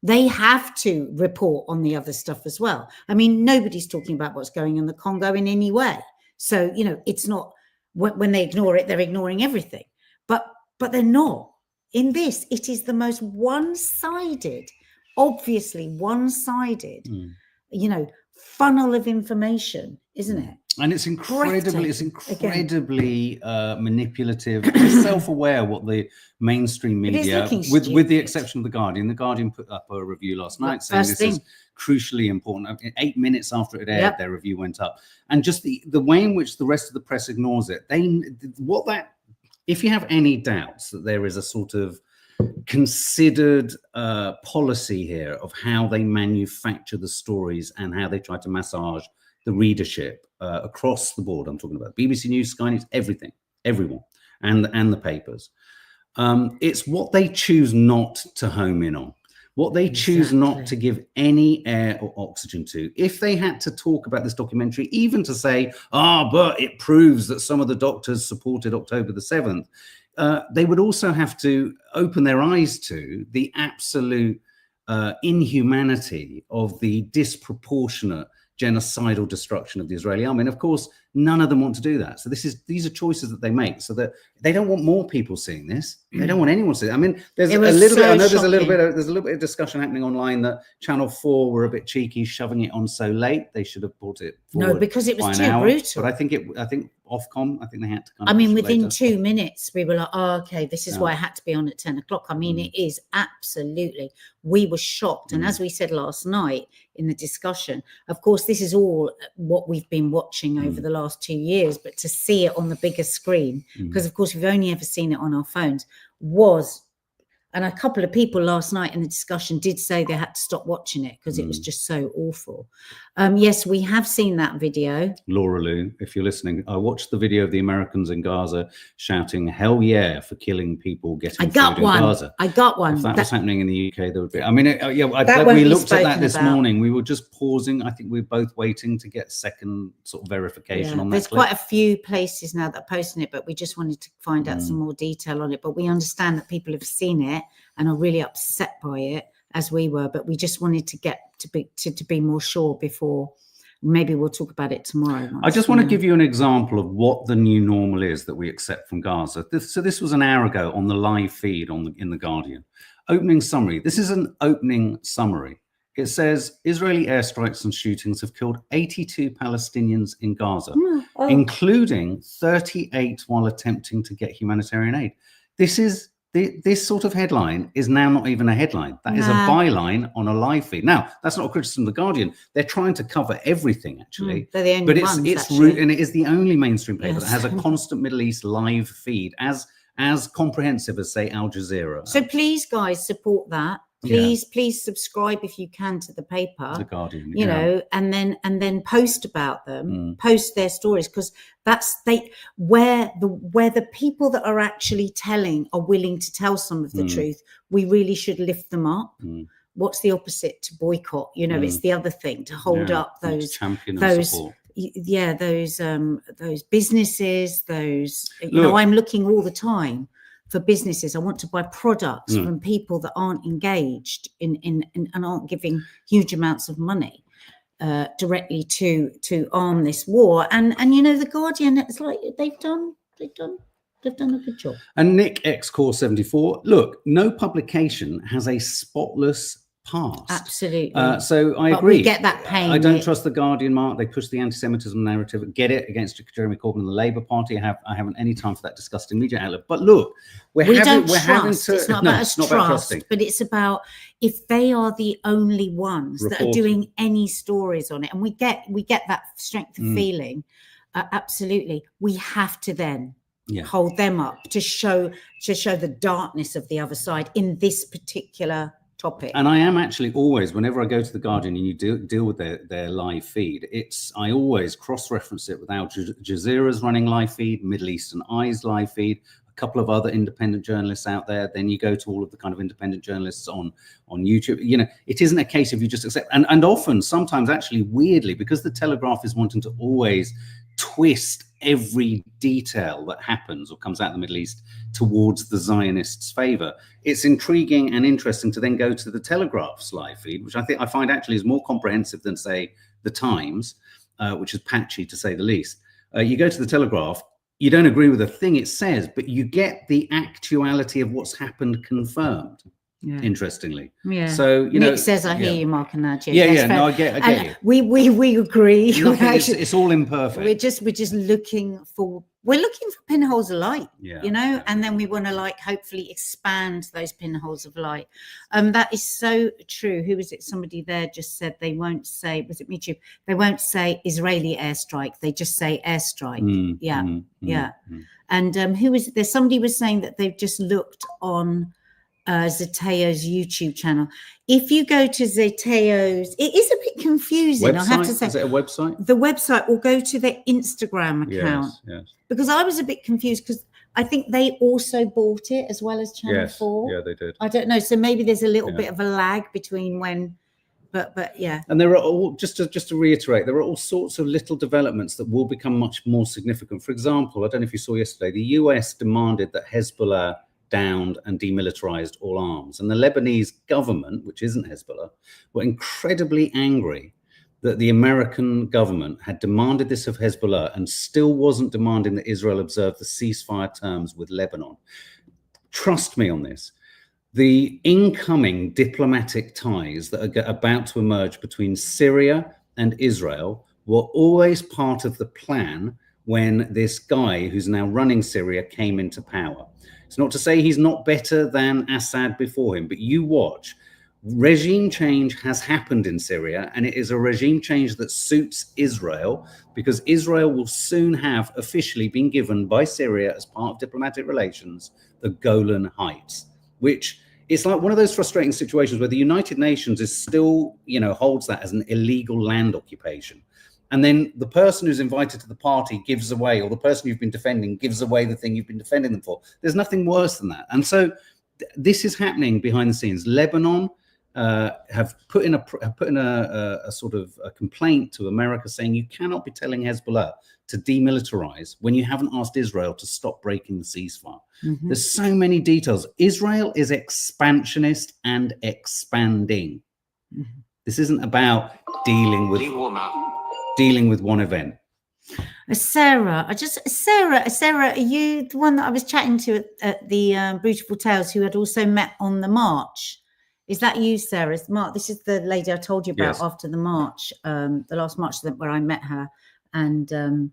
they have to report on the other stuff as well. I mean, nobody's talking about what's going on in the Congo in any way. So, it's not, when they ignore it, they're ignoring everything. But they're not. In this, it is the most one-sided, obviously one-sided, funnel of information, isn't it? And it's incredibly manipulative. It's self-aware what the mainstream media, with the exception of The Guardian. The Guardian put up a review last night saying this is crucially important. 8 minutes after it aired, their review went up. And just the way in which the rest of the press ignores it, if you have any doubts that there is a sort of considered policy here of how they manufacture the stories and how they try to massage the readership across the board, I'm talking about BBC News, Sky News, everyone, and the papers. It's what they choose not to home in on, what they choose not to give any air or oxygen to. If they had to talk about this documentary, even to say, but it proves that some of the doctors supported October the 7th, they would also have to open their eyes to the absolute inhumanity of the disproportionate genocidal destruction of the Israeli army. And of course, none of them want to do that. So these are choices that they make, so that they don't want more people seeing this. They don't want anyone to see it. I mean, there's a little bit of discussion happening online that Channel 4 were a bit cheeky shoving it on so late. They should have brought it forward. No, because it was too brutal. But I think Ofcom, I think they had to I mean, within 2 minutes, we were like, okay, this is why it had to be on at 10 o'clock. I mean, it is absolutely, we were shocked. And as we said last night in the discussion, of course, this is all what we've been watching over the last 2 years, but to see it on the bigger screen, because of course, we've only ever seen it on our phones, and a couple of people last night in the discussion did say they had to stop watching it because it was just so awful. Yes, we have seen that video. Laura Lou, if you're listening, I watched the video of the Americans in Gaza shouting, hell yeah, for killing people getting food in Gaza. I got one. If that was happening in the UK, there would be. I mean, we looked at that this morning. We were just pausing. I think we were both waiting to get second sort of verification on that. There's quite a few places now that are posting it, but we just wanted to find out some more detail on it. But we understand that people have seen it and are really upset by it, as we were, but we just wanted to get to be more sure before. Maybe we'll talk about it tomorrow. I just want to give you an example of what the new normal is that we accept from Gaza. This was an hour ago on the live feed in the Guardian. Opening summary. This is an opening summary. It says Israeli airstrikes and shootings have killed 82 Palestinians in Gaza, including 38 while attempting to get humanitarian aid. This this sort of headline is now not even a headline. That is a byline on a live feed. Now, that's not a criticism of The Guardian. They're trying to cover everything, actually. They're the only but ones, and it is the only mainstream paper that has a constant Middle East live feed, as comprehensive as, say, Al Jazeera. So please, guys, support that. Please subscribe if you can to the paper, The Guardian, you know, and then post about them, post their stories, because that's where the people that are actually telling are willing to tell some of the truth. We really should lift them up. What's the opposite to boycott? You know, it's the other thing, to hold up those businesses, you know, I'm looking all the time for businesses. I want to buy products from people that aren't engaged in and aren't giving huge amounts of money directly to arm this war. And you know, The Guardian, it's like they've done a good job. And Nick X Core 74, look, no publication has a spotless past. Absolutely. So I agree. We get that pain. I don't trust The Guardian, Mark. They push the anti-Semitism narrative. Get it against Jeremy Corbyn and the Labour Party. I haven't any time for that disgusting media outlet. But look, we don't trust. It's not about us trust, but it's about if they are the only ones that are doing any stories on it, and we get that strength of feeling. Absolutely, we have to then hold them up to show the darkness of the other side in this particular topic. And I am actually always, whenever I go to The Guardian and you deal with their live feed, I always cross-reference it with Al Jazeera's running live feed, Middle Eastern Eye's live feed, a couple of other independent journalists out there. Then you go to all of the kind of independent journalists on YouTube. You know, it isn't a case of you just accept. And often, sometimes actually weirdly, because the Telegraph is wanting to always twist every detail that happens or comes out of the Middle East towards the Zionists' favor, it's intriguing and interesting to then go to the Telegraph's live feed, which I find actually is more comprehensive than, say, the Times, which is patchy to say the least. You go to the Telegraph, you don't agree with a thing it says, but you get the actuality of what's happened confirmed. Interestingly, So you know, Nick says, "I hear you, Mark and Nadia." No, I get you. We agree. It's all imperfect. We're just looking for pinholes of light, you know, and then we want to hopefully expand those pinholes of light. That is so true. Who was it? Somebody there just said they won't say. Was it YouTube? They won't say Israeli airstrike. They just say airstrike. And who was it? There's somebody was saying that they've just looked on Zeteo's YouTube channel. If you go to Zeteo's, it is a bit confusing. Website? I have to say, is it a website? The website will go to their Instagram account. Yes. Because I was a bit confused because I think they also bought it as well as Channel 4. Yeah, they did. I don't know. So maybe there's a little bit of a lag between when, but yeah. And there are all, just to reiterate, there are all sorts of little developments that will become much more significant. For example, I don't know if you saw yesterday, the US demanded that Hezbollah downed and demilitarized all arms. And the Lebanese government, which isn't Hezbollah, were incredibly angry that the American government had demanded this of Hezbollah and still wasn't demanding that Israel observe the ceasefire terms with Lebanon. Trust me on this. The incoming diplomatic ties that are about to emerge between Syria and Israel were always part of the plan when this guy who's now running Syria came into power. It's not to say he's not better than Assad before him, but you watch. Regime change has happened in Syria, and it is a regime change that suits Israel, because Israel will soon have officially been given by Syria as part of diplomatic relations the Golan Heights, which is like one of those frustrating situations where the United Nations is still, holds that as an illegal land occupation. And then the person who's invited to the party gives away, or the person you've been defending gives away the thing you've been defending them for. There's nothing worse than that. And so this is happening behind the scenes. Lebanon have put in a sort of a complaint to America saying you cannot be telling Hezbollah to demilitarize when you haven't asked Israel to stop breaking the ceasefire. Mm-hmm. There's so many details. Israel is expansionist and expanding. Mm-hmm. This isn't about dealing with one event. Sarah, are you the one that I was chatting to at the Beautiful Tales who had also met on the march? Is that you, Sarah? Mark, this is the lady I told you about after the march, the last march where I met her. And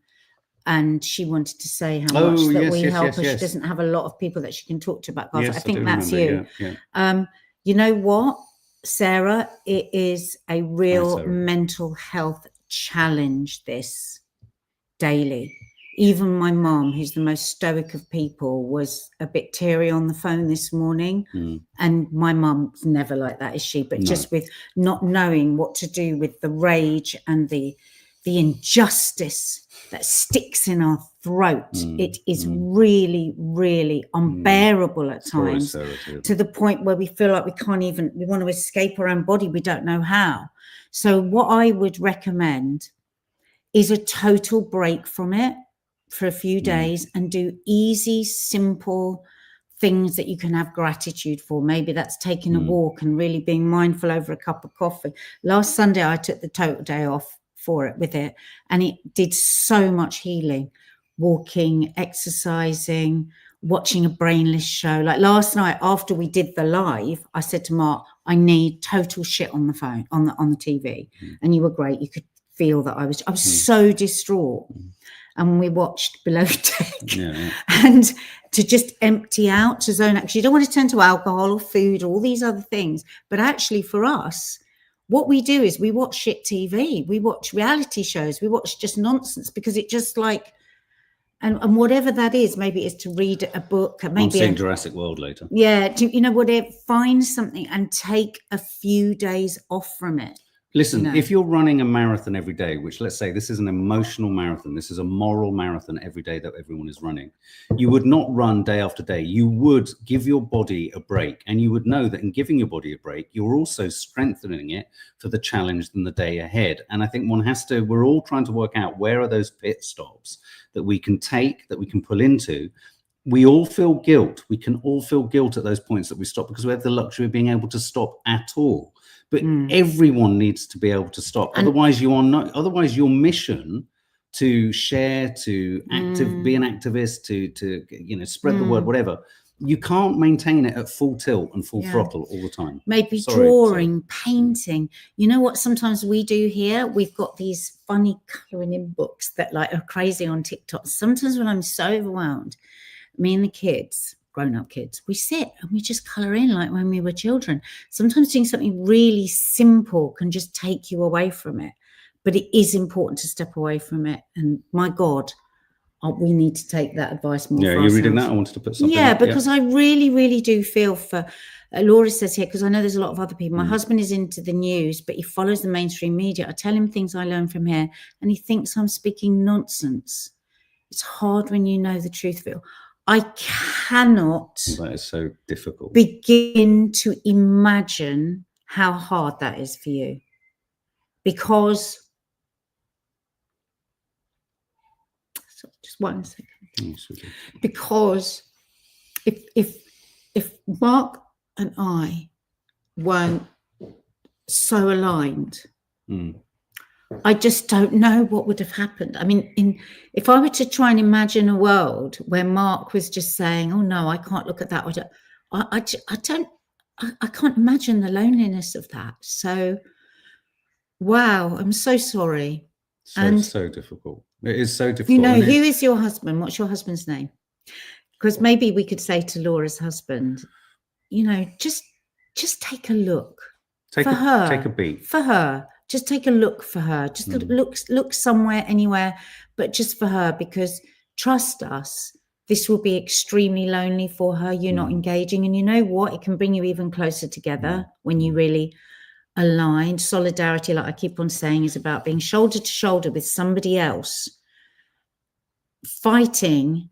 and she wanted to say how much that we help her. She doesn't have a lot of people that she can talk to about Gaza. I think that's you. You know what, Sarah? It is a real mental health challenge, this, daily. Even my mom, who's the most stoic of people, was a bit teary on the phone this morning. And my mum's never like that, is she? But just with not knowing what to do with the rage and the injustice that sticks in our throat. It is really, really unbearable at times, to the point where we feel like we want to escape our own body. We don't know how. So what I would recommend is a total break from it for a few days, and do easy, simple things that you can have gratitude for. Maybe that's taking a walk and really being mindful over a cup of coffee. Last Sunday, I took the total day off for it with it, and it did so much healing. Walking, exercising, watching a brainless show. Like last night after we did the live, I said to Mark, I need total shit on the phone, on the TV. And you were great. You could feel that I was so distraught. And we watched Below Deck, and to just empty out, to zone out, because you don't want to turn to alcohol or food or all these other things. But actually for us, what we do is we watch shit TV, we watch reality shows, we watch just nonsense, because it just like, and whatever that is, maybe it's to read a book. Maybe I'm seeing Jurassic World later. Yeah, you know, whatever, find something and take a few days off from it. Listen, if you're running a marathon every day, which, let's say this is an emotional marathon, this is a moral marathon every day that everyone is running, you would not run day after day. You would give your body a break, and you would know that in giving your body a break, you're also strengthening it for the challenge in the day ahead. And I think we're all trying to work out, where are those pit stops that we can take, that we can pull into. We all feel guilt. We can all feel guilt at those points that we stop, because we have the luxury of being able to stop at all. But everyone needs to be able to stop. Otherwise, otherwise your mission to share, to be an activist, to spread the word, whatever, you can't maintain it at full tilt and full throttle all the time. Maybe drawing, painting. You know what sometimes we do here? We've got these funny colouring in books that like are crazy on TikTok. Sometimes when I'm so overwhelmed, me and the kids, grown-up kids, we sit and we just colour in like when we were children. Sometimes doing something really simple can just take you away from it. But it is important to step away from it. And my God, we need to take that advice more. Yeah, you're reading that? I wanted to put something up. Because I really, really do feel for, Laura says here, because I know there's a lot of other people. My husband is into the news, but he follows the mainstream media. I tell him things I learn from here, and he thinks I'm speaking nonsense. It's hard when you know the truth of it. I cannot that is so difficult. Begin to imagine how hard that is for you, because just 1 second. Because if Mark and I weren't so aligned, I just don't know what would have happened. I mean, if I were to try and imagine a world where Mark was just saying, "Oh no, I can't look at that," I can't imagine the loneliness of that. So, wow, I'm so sorry. So difficult. It is so difficult. You know, who is your husband? What's your husband's name? Because maybe we could say to Laura's husband, you know, just take a look for her. Take a beat for her. Just take a look for her. Just look somewhere, anywhere, but just for her, because trust us, this will be extremely lonely for her. You're not engaging. And you know what? It can bring you even closer together when you really align. Solidarity, like I keep on saying, is about being shoulder to shoulder with somebody else, fighting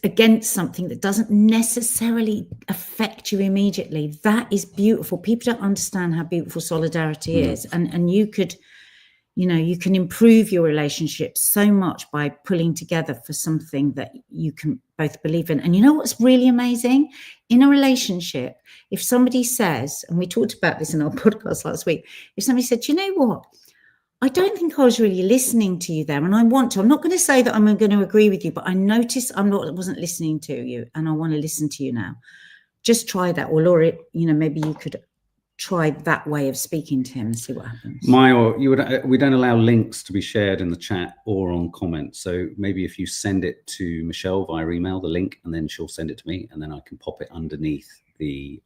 against something that doesn't necessarily affect you immediately. That is beautiful. People don't understand how beautiful solidarity is. And you could, you know, you can improve your relationship so much by pulling together for something that you can both believe in. And you know what's really amazing? In a relationship, if somebody says, and we talked about this in our podcast last week, if somebody said, you know what? I don't think I was really listening to you there, and I'm not going to say that I'm going to agree with you, but I noticed I wasn't listening to you, and I want to listen to you now. Just try that. Or Laura, you know, maybe you could try that way of speaking to him and see what happens. We don't allow links to be shared in the chat or on comments. So maybe if you send it to Michelle via email, the link, and then she'll send it to me, and then I can pop it underneath the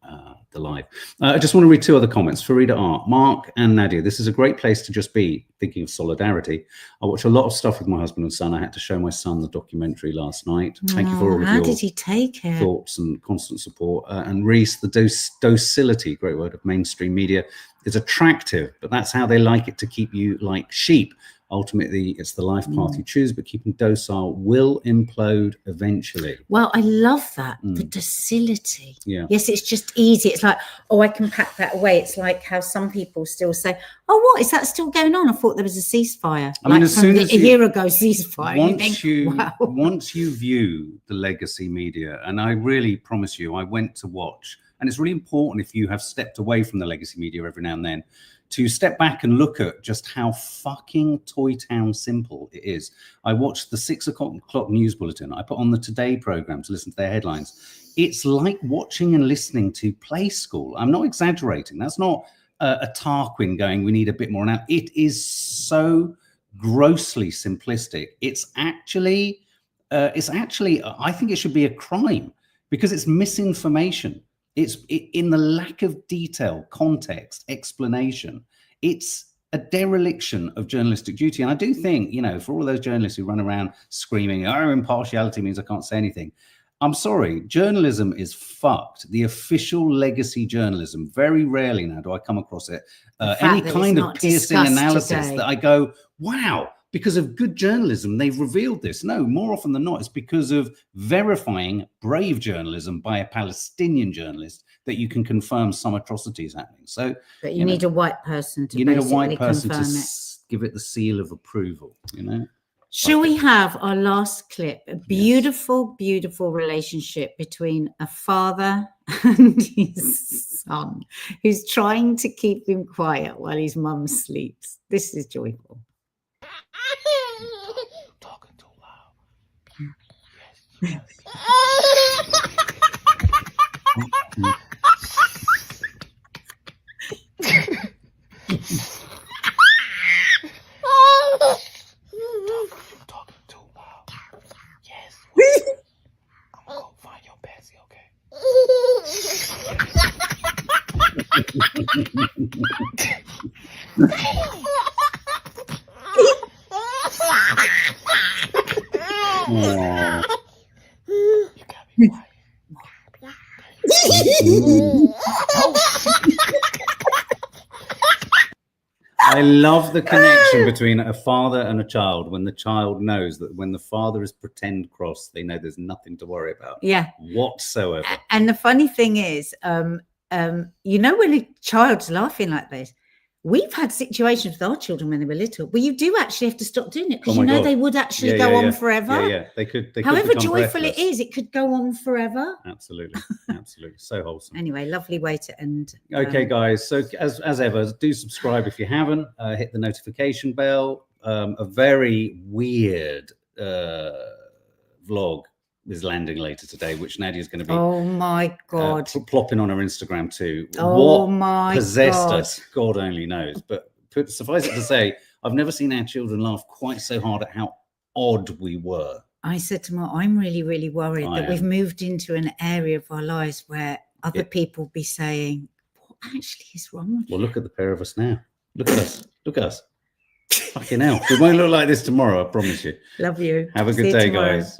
live. I just want to read 2 other comments. Farida R. Mark and Nadia, this is a great place to just be. Thinking of solidarity, I watch a lot of stuff with my husband and son. I had to show my son the documentary last night. Thank you for all of how did he take it? Thoughts and constant support. And Reese, the docility, great word, of mainstream media is attractive, but that's how they like it, to keep you like sheep. Ultimately, it's the life path you choose, but keeping docile will implode eventually. Well, I love that, the docility. Yeah. Yes, it's just easy. It's like, oh, I can pack that away. It's like how some people still say, oh, what, is that still going on? I thought there was a ceasefire. I mean, as soon as a year ago, ceasefire. Once you view the legacy media, and I really promise you, I went to watch, and it's really important if you have stepped away from the legacy media every now and then, to step back and look at just how fucking toy town simple it is. I watched the 6 o'clock news bulletin. I put on the Today program to listen to their headlines. It's like watching and listening to Play School. I'm not exaggerating. That's not a Tarquin going, we need a bit more now. It is so grossly simplistic. It's actually, I think it should be a crime, because it's misinformation. It's in the lack of detail, context, explanation. It's a dereliction of journalistic duty. And I do think, you know, for all those journalists who run around screaming, oh, impartiality means I can't say anything. I'm sorry, journalism is fucked. The official legacy journalism, very rarely now do I come across it. Any kind of piercing analysis that I go, wow, because of good journalism, they've revealed this. No, more often than not, it's because of verifying brave journalism by a Palestinian journalist that you can confirm some atrocities happening. So, but you need a white person to give it the seal of approval, you know? Shall we have our last clip? A beautiful, beautiful relationship between a father and his son, who's trying to keep him quiet while his mum sleeps. This is joyful. Talking too loud. Yes. Talking too loud. Yes. I'm gonna go find your Patsy, okay? You gotta be quiet. I love the connection between a father and a child, when the child knows that when the father is pretend cross, they know there's nothing to worry about whatsoever. And the funny thing is, you know, when a child's laughing like this, we've had situations with our children when they were little where you do actually have to stop doing it, because they would actually go on forever. Yeah, they could. However joyful it is, it could go on forever. Absolutely, absolutely, so wholesome. Anyway, lovely way to end. Okay, guys. So as ever, do subscribe if you haven't. Hit the notification bell. A very weird vlog is landing later today, which Nadia's going to be. Oh my God! Plopping on her Instagram too. Oh what my possessed God. us, God only knows. But suffice it to say, I've never seen our children laugh quite so hard at how odd we were. I said to Mark, I'm really, really worried that we've moved into an area of our lives where other people will be saying, what actually is wrong with you? Well, look at the pair of us now. Look at us. Look at us. Fucking hell. We won't look like this tomorrow, I promise you. Love you. Have a See good you day, tomorrow. guys.